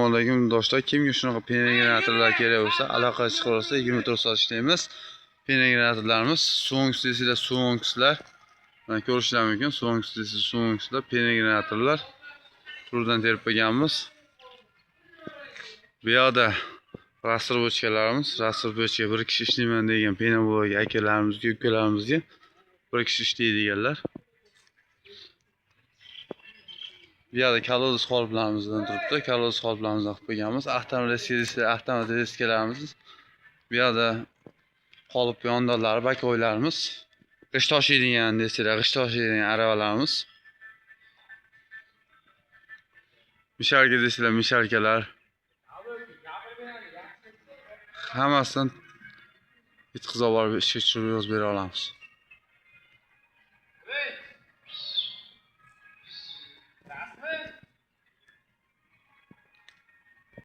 Assalomu do'stlar, kimga shunaqa penegratorlar kerak bo'lsa, aloqa chiqarsa 24 soat ishlaymiz. Penegratorlarimiz Suwonks desizlar, Suwonkslar. Mana ko'rishlar mumkin. Suwonks desizlar, Suwonkslar, penegratorlar. Turdan terib qo'yganmiz. Bu yoqda rastrobochkalarimiz, rastrobochka bir kishi ishlayman degan penaboloq akalarimizga, ukalarimizga bir kishi ishlaydiganlar. Bu yerda kolodez qoliplarımızdan turibdi. Kolodez qoliplarimizni qilib qo'yganmiz. Avtomatik diskalarimiz. Bu yerda qolip yondalari, bakoylarimiz. G'ish tashiydigan desilar, g'ish tashiydigan aravalarimiz. Mishalka desilar, mishalkalar. Hammasidan bitkazib olib ishga tushirib yozib bera olamiz.